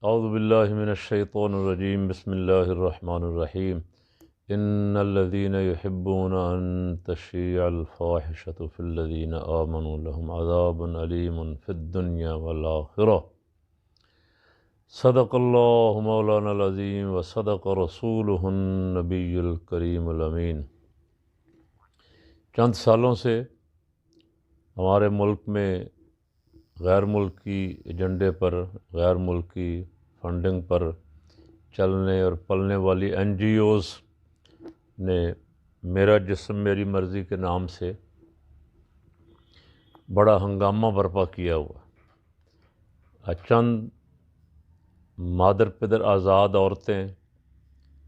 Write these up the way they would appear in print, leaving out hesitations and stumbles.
اعوذ باللہ من الشیطان الرجیم بسم اللہ الرحمن الرحیم ان الذین یحبون ان تشیع الفاحشۃ فی الذین آمنوا لهم عذاب علیم فی الدنیا والآخرہ صدق اللہ مولانا العظیم وصدق رسولہ النبی الکریم الامین۔ چند سالوں سے ہمارے ملک میں غیر ملکی ایجنڈے پر، غیر ملکی فنڈنگ پر چلنے اور پلنے والی این جی اوز نے میرا جسم میری مرضی کے نام سے بڑا ہنگامہ برپا کیا ہوا۔ چند مادر پدر آزاد عورتیں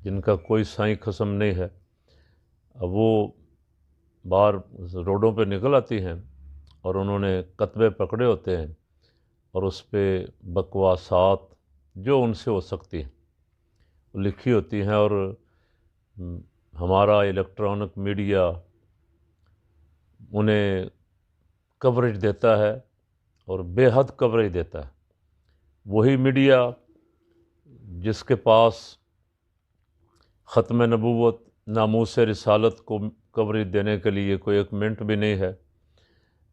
جن کا کوئی سائیں قسم نہیں ہے، وہ باہر روڈوں پہ نکل آتی ہیں اور انہوں نے کتبے پکڑے ہوتے ہیں اور اس پہ بکواسات جو ان سے ہو سکتی ہیں وہ لکھی ہوتی ہیں، اور ہمارا الیکٹرانک میڈیا انہیں کوریج دیتا ہے اور بے حد کوریج دیتا ہے۔ وہی میڈیا جس کے پاس ختم نبوت، ناموس رسالت کو کوریج دینے کے لیے کوئی ایک منٹ بھی نہیں ہے،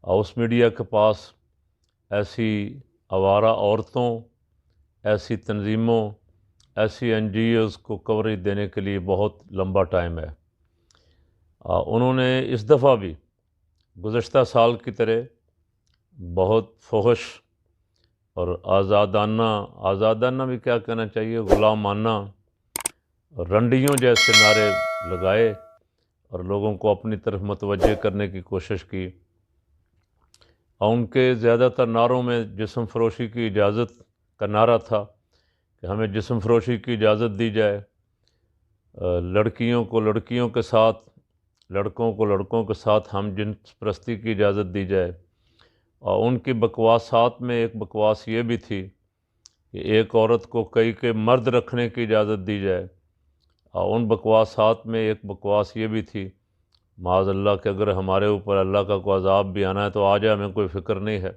اور اس میڈیا کے پاس ایسی آوارہ عورتوں، ایسی تنظیموں، ایسی این جی اوز کو کوریج دینے کے لیے بہت لمبا ٹائم ہے۔ انہوں نے اس دفعہ بھی گزشتہ سال کی طرح بہت فحش اور آزادانہ بھی کیا کہنا چاہیے، غلامانہ رنڈیوں جیسے نعرے لگائے اور لوگوں کو اپنی طرف متوجہ کرنے کی کوشش کی، اور ان کے زیادہ تر نعروں میں جسم فروشی کی اجازت کا نعرہ تھا کہ ہمیں جسم فروشی کی اجازت دی جائے، لڑکیوں کو لڑکیوں کے ساتھ، لڑکوں کو لڑکوں کے ساتھ ہم جنس پرستی کی اجازت دی جائے۔ اور ان کی بکواسات میں ایک بکواس یہ بھی تھی کہ ایک عورت کو کئی مرد رکھنے کی اجازت دی جائے، اور ان بکواسات میں ایک بکواس یہ بھی تھی معاذ اللہ کہ اگر ہمارے اوپر اللہ کا کوئی عذاب بھی آنا ہے تو آ جائے، ہمیں کوئی فکر نہیں ہے۔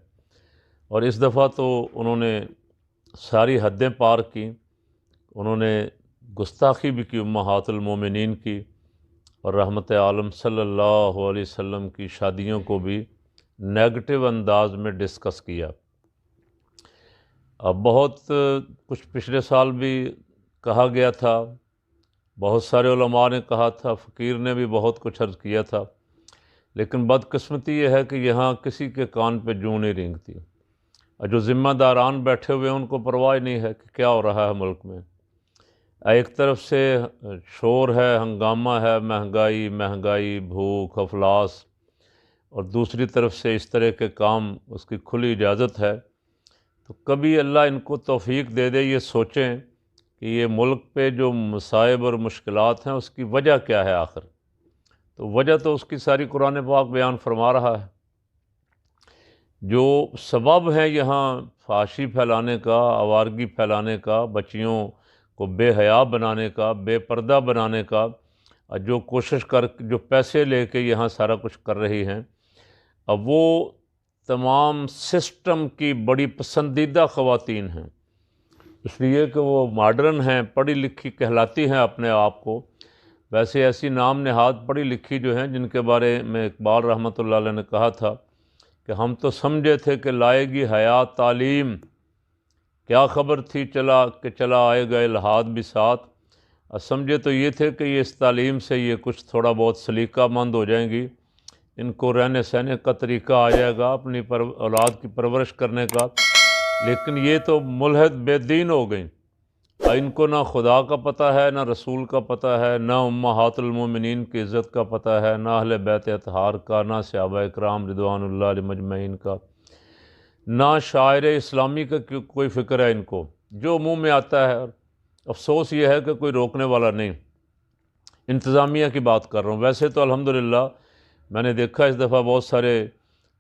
اور اس دفعہ تو انہوں نے ساری حدیں پار کی، انہوں نے گستاخی بھی کی امہات المومنین کی، اور رحمت عالم صلی اللہ علیہ وسلم کی شادیوں کو بھی نیگٹیو انداز میں ڈسکس کیا۔ اب بہت کچھ پچھلے سال بھی کہا گیا تھا، بہت سارے علماء نے کہا تھا، فقیر نے بھی بہت کچھ عرض کیا تھا، لیکن بدقسمتی یہ ہے کہ یہاں کسی کے کان پہ جوں نہیں رینگتی، اور جو ذمہ داران بیٹھے ہوئے ہیں ان کو پرواہ نہیں ہے کہ کیا ہو رہا ہے ملک میں۔ ایک طرف سے شور ہے، ہنگامہ ہے، مہنگائی، بھوک، افلاس، اور دوسری طرف سے اس طرح کے کام اس کی کھلی اجازت ہے۔ تو کبھی اللہ ان کو توفیق دے دے، یہ سوچیں کہ یہ ملک پہ جو مصائب اور مشکلات ہیں اس کی وجہ کیا ہے آخر۔ تو وجہ تو اس کی ساری قرآن پاک بیان فرما رہا ہے۔ جو سبب ہیں یہاں فحاشی پھیلانے کا، آوارگی پھیلانے کا، بچیوں کو بے حیا بنانے کا، بے پردہ بنانے کا، جو کوشش جو پیسے لے کے یہاں سارا کچھ کر رہی ہیں، اب وہ تمام سسٹم کی بڑی پسندیدہ خواتین ہیں، اس لیے کہ وہ ماڈرن ہیں، پڑھی لکھی کہلاتی ہیں اپنے آپ کو۔ ویسے ایسی نام نہاد پڑھی لکھی جو ہیں جن کے بارے میں اقبال رحمۃ اللہ علیہ نے کہا تھا کہ ہم تو سمجھے تھے کہ لائے گی حیات تعلیم، کیا خبر تھی چلا آئے گا الہاد بھی ساتھ۔ اور سمجھے تو یہ تھے کہ یہ اس تعلیم سے یہ کچھ تھوڑا بہت سلیقہ مند ہو جائیں گی، ان کو رہنے سہنے کا طریقہ آ جائے گا، اپنی اولاد کی پرورش کرنے کا، لیکن یہ تو ملحد بے دین ہو گئیں، اور ان کو نہ خدا کا پتہ ہے، نہ رسول کا پتہ ہے، نہ امہات المومنین کی عزت کا پتہ ہے، نہ اہل بیت اطہار کا، نہ صحابہ اکرام رضوان اللہ علیہ مجمعین کا، نہ شاعر اسلامی کا کوئی فکر ہے ان کو، جو منہ میں آتا ہے۔ افسوس یہ ہے کہ کوئی روکنے والا نہیں۔ انتظامیہ کی بات کر رہا ہوں، ویسے تو الحمدللہ میں نے دیکھا اس دفعہ بہت سارے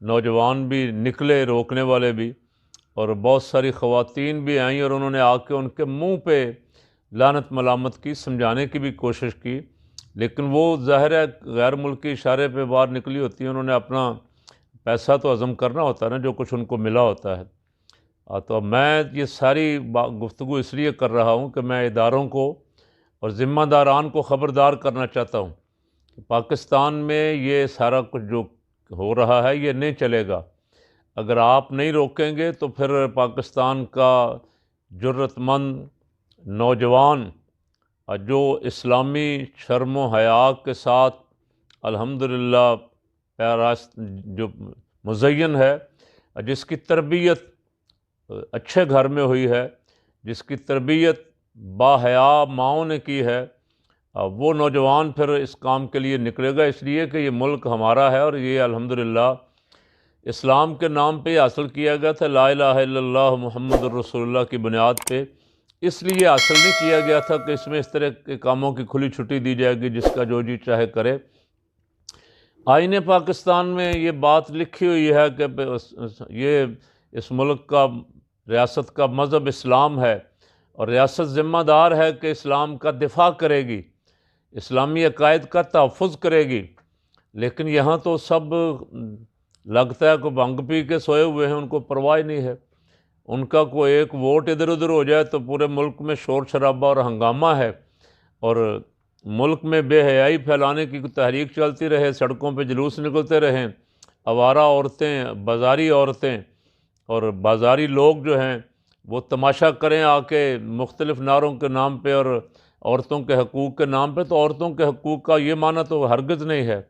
نوجوان بھی نکلے، روکنے والے بھی، اور بہت ساری خواتین بھی آئیں اور انہوں نے آ کے ان کے منہ پہ لعنت ملامت کی، سمجھانے کی بھی کوشش کی، لیکن وہ ظاہر ہے غیر ملکی اشارے پہ باہر نکلی ہوتی ہیں، انہوں نے اپنا پیسہ تو ہضم کرنا ہوتا ہے نا، جو کچھ ان کو ملا ہوتا ہے۔ تو میں یہ ساری گفتگو اس لیے کر رہا ہوں کہ میں اداروں کو اور ذمہ داران کو خبردار کرنا چاہتا ہوں کہ پاکستان میں یہ سارا کچھ جو ہو رہا ہے یہ نہیں چلے گا۔ اگر آپ نہیں روکیں گے تو پھر پاکستان کا جرت مند نوجوان جو اسلامی شرم و حیا کے ساتھ الحمدللہ جو مزین ہے، جس کی تربیت اچھے گھر میں ہوئی ہے، جس کی تربیت باحیا ماؤں نے کی ہے، وہ نوجوان پھر اس کام کے لیے نکلے گا، اس لیے کہ یہ ملک ہمارا ہے اور یہ الحمدللہ اسلام کے نام پہ حاصل کیا گیا تھا، لا الہ الا اللہ محمد الرسول اللہ کی بنیاد پہ۔ اس لیے حاصل نہیں کیا گیا تھا کہ اس میں اس طرح کے کاموں کی کھلی چھٹی دی جائے گی جس کا جو جی چاہے کرے۔ آئین پاکستان میں یہ بات لکھی ہوئی ہے کہ یہ اس ملک کا ریاست کا مذہب اسلام ہے اور ریاست ذمہ دار ہے کہ اسلام کا دفاع کرے گی، اسلامی عقائد کا تحفظ کرے گی، لیکن یہاں تو سب لگتا ہے کہ بھنگ پی کے سوئے ہوئے ہیں، ان کو پرواہ نہیں ہے۔ ان کا کوئی ایک ووٹ ادھر ادھر ہو جائے تو پورے ملک میں شور شرابہ اور ہنگامہ ہے، اور ملک میں بے حیائی پھیلانے کی تحریک چلتی رہے، سڑکوں پہ جلوس نکلتے رہیں، آوارہ عورتیں، بازاری عورتیں اور بازاری لوگ جو ہیں وہ تماشا کریں آ کے مختلف نعروں کے نام پہ اور عورتوں کے حقوق کے نام پہ۔ تو عورتوں کے حقوق کا یہ معنی تو ہرگز نہیں ہے۔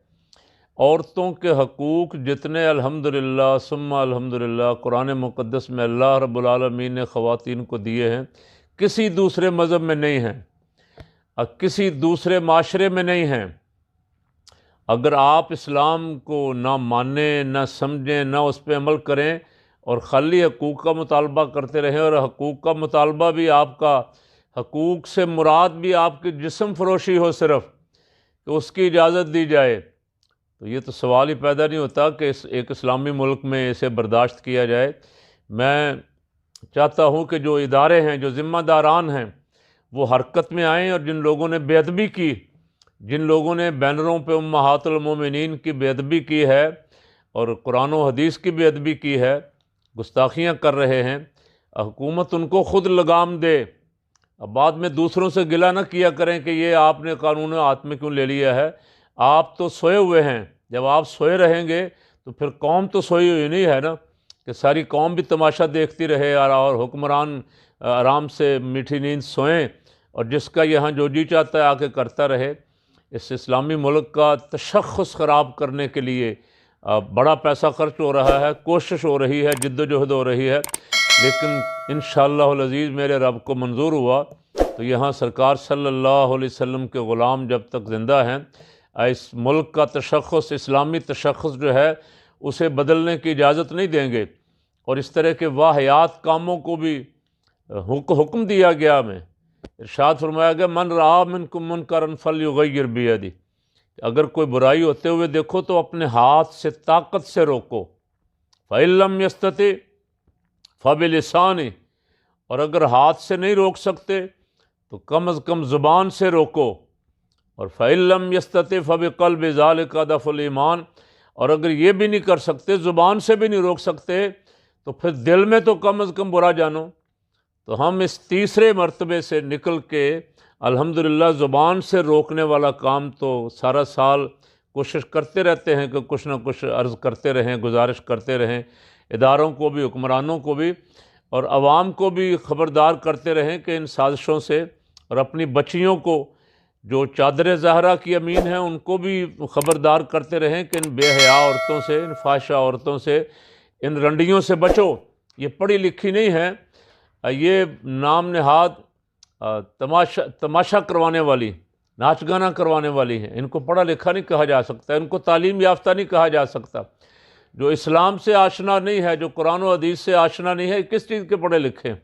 عورتوں کے حقوق جتنے الحمدللہ ثم الحمدللہ قرآن مقدس میں اللہ رب العالمین نے خواتین کو دیے ہیں، کسی دوسرے مذہب میں نہیں ہیں، کسی دوسرے معاشرے میں نہیں ہیں۔ اگر آپ اسلام کو نہ مانیں، نہ سمجھیں، نہ اس پہ عمل کریں اور خالی حقوق کا مطالبہ کرتے رہیں، اور حقوق کا مطالبہ بھی آپ کا حقوق سے مراد بھی آپ کی جسم فروشی ہو صرف، کہ اس کی اجازت دی جائے، تو یہ تو سوال ہی پیدا نہیں ہوتا کہ ایک اسلامی ملک میں اسے برداشت کیا جائے۔ میں چاہتا ہوں کہ جو ادارے ہیں، جو ذمہ داران ہیں، وہ حرکت میں آئیں، اور جن لوگوں نے بے ادبی کی، جن لوگوں نے بینروں پہ امہات المومنین کی بے ادبی کی ہے اور قرآن و حدیث کی بے ادبی کی ہے، گستاخیاں کر رہے ہیں، حکومت ان کو خود لگام دے۔ اب بعد میں دوسروں سے گلہ نہ کیا کریں کہ یہ آپ نے قانون ہاتھ میں کیوں لے لیا ہے۔ آپ تو سوئے ہوئے ہیں، جب آپ سوئے رہیں گے تو پھر قوم تو سوئی ہوئی نہیں ہے نا، کہ ساری قوم بھی تماشا دیکھتی رہے اور حکمران آرام سے میٹھی نیند سوئیں، اور جس کا یہاں جو جی چاہتا ہے آ کے کرتا رہے۔ اس اسلامی ملک کا تشخص خراب کرنے کے لیے بڑا پیسہ خرچ ہو رہا ہے، کوشش ہو رہی ہے، جد و جہد ہو رہی ہے، لیکن انشاءاللہ العزیز میرے رب کو منظور ہوا تو یہاں سرکار صلی اللہ علیہ وسلم کے غلام جب تک زندہ ہیں، اس ملک کا تشخص، اسلامی تشخص جو ہے اسے بدلنے کی اجازت نہیں دیں گے۔ اور اس طرح کے واہیات کاموں کو بھی حکم دیا گیا، ہمیں ارشاد فرمایا گیا من رآ منکم منکرا فلیغیر بیدہ، اگر کوئی برائی ہوتے ہوئے دیکھو تو اپنے ہاتھ سے طاقت سے روکو، فإن لم یستطع فبلسانہ، اور اگر ہاتھ سے نہیں روک سکتے تو کم از کم زبان سے روکو، اور فإن لم یستطع فبقلب ذلک اضعف الایمان، اور اگر یہ بھی نہیں کر سکتے، زبان سے بھی نہیں روک سکتے، تو پھر دل میں تو کم از کم برا جانو۔ تو ہم اس تیسرے مرتبے سے نکل کے الحمدللہ زبان سے روکنے والا کام تو سارا سال کوشش کرتے رہتے ہیں کہ کچھ نہ کچھ عرض کرتے رہیں، گزارش کرتے رہیں، اداروں کو بھی، حکمرانوں کو بھی اور عوام کو بھی خبردار کرتے رہیں کہ ان سازشوں سے، اور اپنی بچیوں کو جو چادر زہرا کی امین ہیں ان کو بھی خبردار کرتے رہیں کہ ان بے حیا عورتوں سے، ان فاحشہ عورتوں سے، ان رنڈیوں سے بچو۔ یہ پڑھی لکھی نہیں ہے، یہ نام نہاد تماشا کروانے والی، ناچ گانا کروانے والی ہیں، ان کو پڑھا لکھا نہیں کہا جا سکتا، ان کو تعلیم یافتہ نہیں کہا جا سکتا۔ جو اسلام سے آشنا نہیں ہے، جو قرآن و حدیث سے آشنا نہیں ہے، کس چیز کے پڑھے لکھے ہیں؟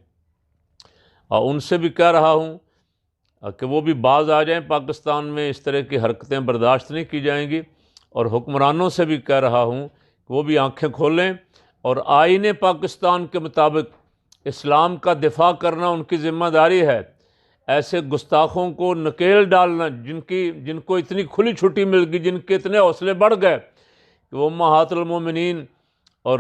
اور ان سے بھی کہہ رہا ہوں کہ وہ بھی باز آ جائیں، پاکستان میں اس طرح کی حرکتیں برداشت نہیں کی جائیں گی، اور حکمرانوں سے بھی کہہ رہا ہوں کہ وہ بھی آنکھیں کھولیں اور آئین پاکستان کے مطابق اسلام کا دفاع کرنا ان کی ذمہ داری ہے۔ ایسے گستاخوں کو نکیل ڈالنا، جن کو اتنی کھلی چھٹی مل گئی، جن کے اتنے حوصلے بڑھ گئے کہ وہ امہات المومنین اور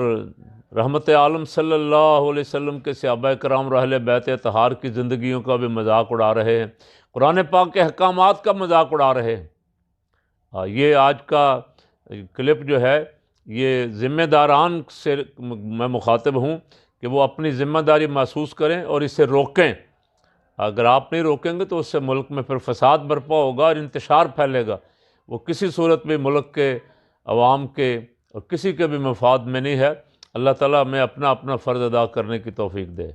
رحمت عالم صلی اللہ علیہ وسلم کے صحابہ کرام اور اہل بیت اطہار کی زندگیوں کا بھی مذاق اڑا رہے ہیں، قرآن پاک کے احکامات کا مذاق اڑا رہے ہیں۔ یہ آج کا کلپ جو ہے یہ ذمہ داران سے میں مخاطب ہوں کہ وہ اپنی ذمہ داری محسوس کریں اور اسے روکیں۔ اگر آپ نہیں روکیں گے تو اس سے ملک میں پھر فساد برپا ہوگا اور انتشار پھیلے گا، وہ کسی صورت بھی ملک کے عوام کے اور کسی کے بھی مفاد میں نہیں ہے۔ اللہ تعالیٰ ہمیں اپنا فرض ادا کرنے کی توفیق دے۔